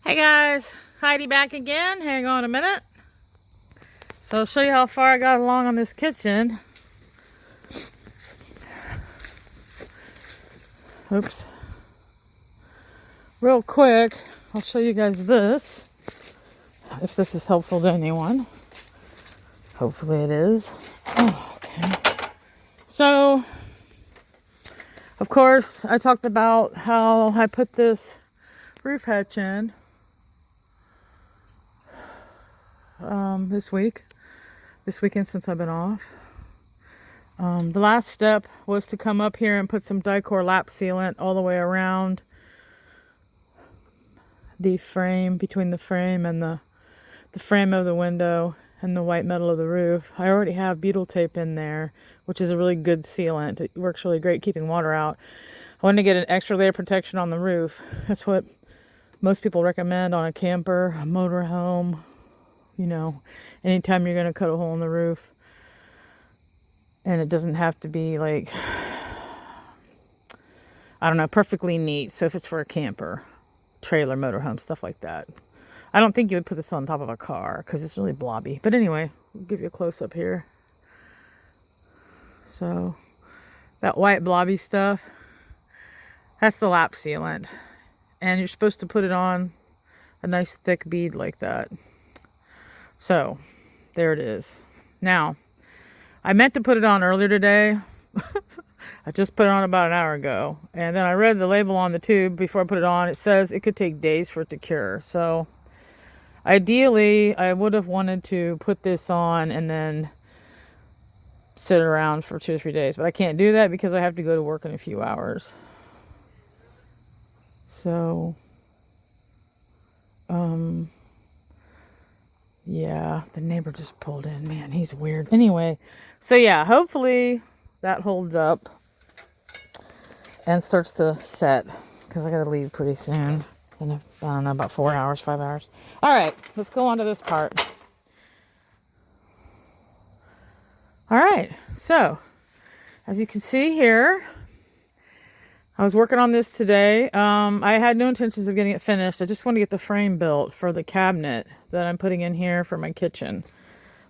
Hey guys, Heidi back again. Hang on a minute. So I'll show you how far I got along on this kitchen. Oops. Real quick, I'll show you guys this. If this is helpful to anyone. Hopefully it is. Oh, okay. So, of course, I talked about how I put this roof hatch in this weekend since I've been off. The last step was to come up here and put some Dicor lap sealant all the way around the frame, between the frame and the frame of the window and the white metal of the roof. I already have butyl tape in there, which is a really good sealant. It works really great keeping water out. I wanted to get an extra layer of protection on the roof. That's what most people recommend on a camper, a motorhome, anytime you're going to cut a hole in the roof. And it doesn't have to be perfectly neat. So if it's for a camper, trailer, motorhome, stuff like that. I don't think you would put this on top of a car because it's really blobby. But anyway, I'll give you a close up here. So that white blobby stuff, that's the lap sealant. And you're supposed to put it on a nice thick bead like that. So there it is. Now, I meant to put it on earlier today. I just put it on about an hour ago. And then I read the label on the tube before I put it on. It says it could take days for it to cure. So ideally, I would have wanted to put this on and then sit around for 2 or 3 days. But I can't do that because I have to go to work in a few hours. So, yeah, the neighbor just pulled in. Man, he's weird. Anyway, so yeah, hopefully that holds up and starts to set because I gotta leave pretty soon. In about 4 hours, 5 hours. All right, let's go on to this part. All right, so as you can see here, I was working on this today. I had no intentions of getting it finished. I just want to get the frame built for the cabinet that I'm putting in here for my kitchen.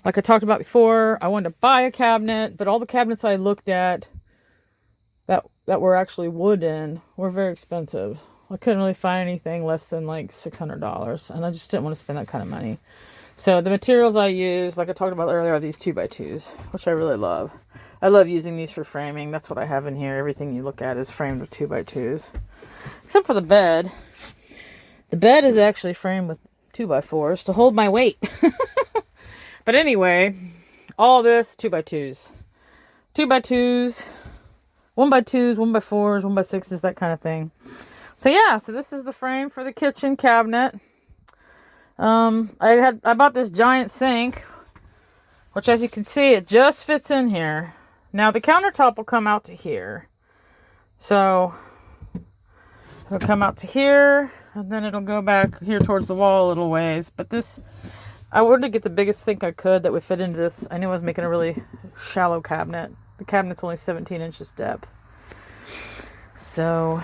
Like I talked about before, I wanted to buy a cabinet, but all the cabinets I looked at that were actually wooden were very expensive. I couldn't really find anything less than like $600, and I just didn't want to spend that kind of money. So the materials I use, like I talked about earlier, are these 2x2s, which I really love. I love using these for framing. That's what I have in here. Everything you look at is framed with 2x2s. Except for the bed. The bed is actually framed with 2x4s to hold my weight. But anyway, all this 2x2s. 2x2s, 1x2s, 1x4s, 1x6s, that kind of thing. So yeah, so this is the frame for the kitchen cabinet. I bought this giant sink, which as you can see, it just fits in here. Now the countertop will come out to here. So it'll come out to here, and then it'll go back here towards the wall a little ways. But this, I wanted to get the biggest sink I could that would fit into this. I knew I was making a really shallow cabinet. The cabinet's only 17 inches depth. So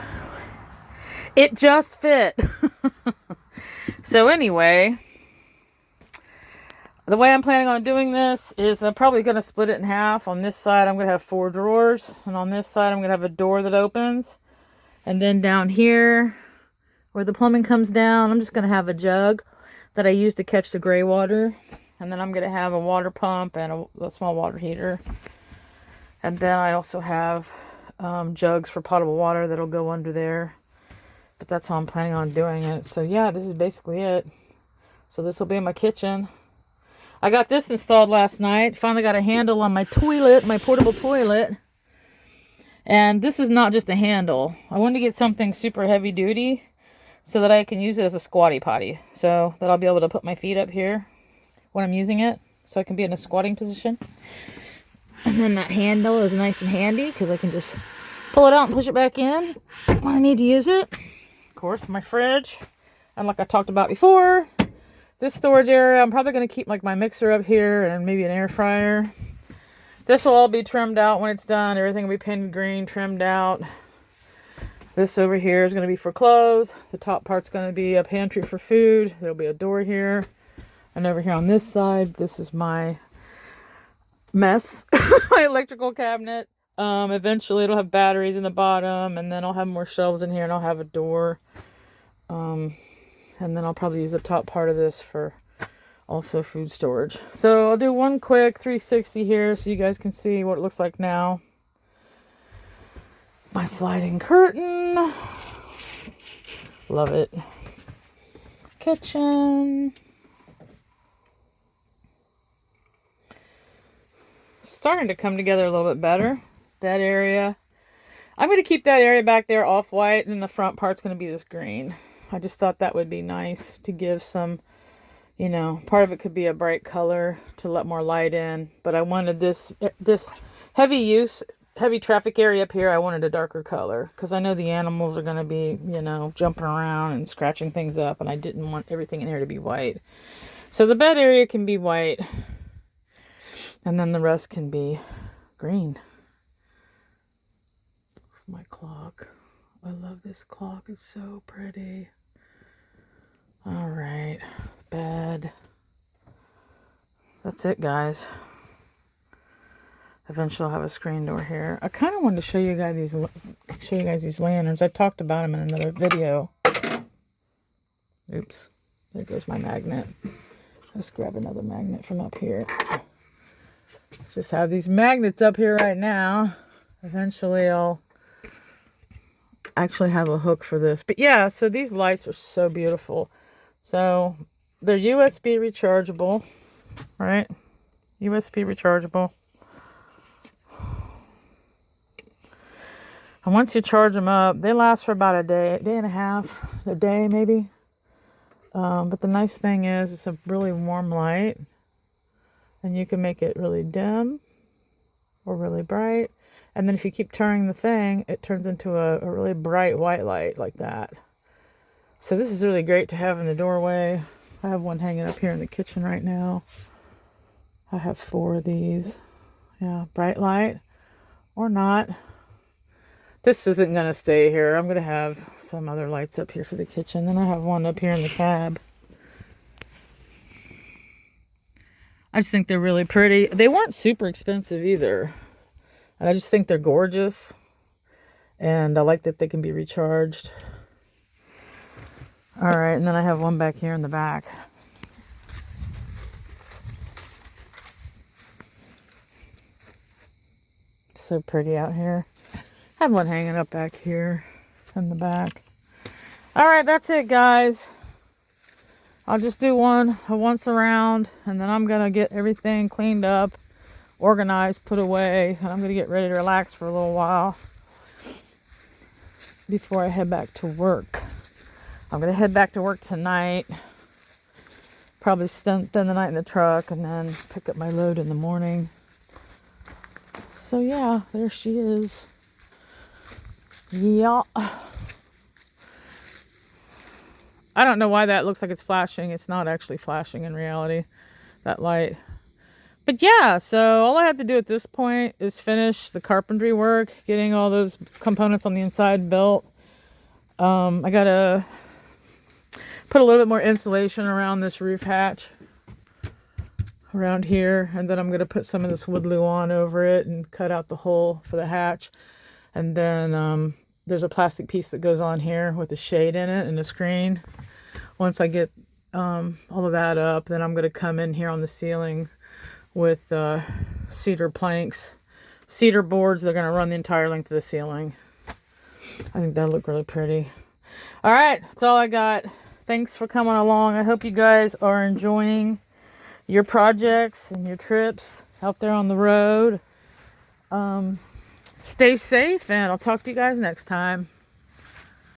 it just fit. So anyway, the way I'm planning on doing this is I'm probably going to split it in half. On this side, I'm going to have 4 drawers. And on this side, I'm going to have a door that opens. And then down here, where the plumbing comes down, I'm just going to have a jug that I use to catch the gray water. And then I'm going to have a water pump and a small water heater. And then I also have jugs for potable water that'll go under there. But that's how I'm planning on doing it. So yeah, this is basically it. So this will be in my kitchen. I got this installed last night. Finally got a handle on my toilet, my portable toilet. And this is not just a handle. I wanted to get something super heavy duty so that I can use it as a squatty potty. So that I'll be able to put my feet up here when I'm using it. So I can be in a squatting position. And then that handle is nice and handy because I can just pull it out and push it back in when I need to use it. Of course, my fridge. And like I talked about before, this storage area, I'm probably going to keep like my mixer up here and maybe an air fryer. This will all be trimmed out when it's done. Everything will be painted green, trimmed out. This over here is going to be for clothes. The top part's going to be a pantry for food. There'll be a door here. And over here on this side, this is my mess, my electrical cabinet. Eventually it'll have batteries in the bottom, and then I'll have more shelves in here, and I'll have a door. And then I'll probably use the top part of this for also food storage. So I'll do one quick 360 here so you guys can see what it looks like now. My sliding curtain. Love it. Kitchen. Starting to come together a little bit better. That area. I'm going to keep that area back there off-white, and the front part's going to be this green. I just thought that would be nice to give some, you know, part of it could be a bright color to let more light in. But I wanted this heavy traffic area up here, I wanted a darker color because I know the animals are going to be, you know, jumping around and scratching things up, and I didn't want everything in here to be white. So the bed area can be white, and then the rest can be green. This is my clock. I love this clock. It's so pretty. All right, bed. That's it, guys. Eventually I'll have a screen door here. I kind of wanted to show you guys these lanterns. I talked about them in another video. Oops. There goes my magnet. Let's grab another magnet from up here. Let's just have these magnets up here right now. Eventually I'll actually have a hook for this. But yeah, so these lights are so beautiful. So they're USB rechargeable, right? USB rechargeable. And once you charge them up, they last for about a day and a half, a day maybe. But the nice thing is it's a really warm light. And you can make it really dim or really bright. And then if you keep turning the thing, it turns into a really bright white light like that. So this is really great to have in the doorway. I have one hanging up here in the kitchen right now. I have 4 of these. Yeah, bright light or not. This isn't going to stay here. I'm going to have some other lights up here for the kitchen. Then I have one up here in the cab. I just think they're really pretty. They weren't super expensive either. And I just think they're gorgeous. And I like that they can be recharged. All right, and then I have one back here in the back. So pretty out here. I have one hanging up back here in the back. All right, that's it, guys. I'll just do one once around, and then I'm going to get everything cleaned up, organized, put away, and I'm going to get ready to relax for a little while before I head back to work. I'm going to head back to work tonight. Probably spend the night in the truck and then pick up my load in the morning. So yeah, there she is. Yeah. I don't know why that looks like it's flashing. It's not actually flashing in reality, that light. But yeah, so all I have to do at this point is finish the carpentry work, getting all those components on the inside built. I gotta put a little bit more insulation around this roof hatch around here, and then I'm gonna put some of this wood glue on over it and cut out the hole for the hatch. And then there's a plastic piece that goes on here with a shade in it and a screen. Once I get all of that up, then I'm gonna come in here on the ceiling with cedar planks, cedar boards. They're gonna run the entire length of the ceiling. I think that'll look really pretty. All right, that's all I got. Thanks for coming along. I hope you guys are enjoying your projects and your trips out there on the road. Stay safe, and I'll talk to you guys next time.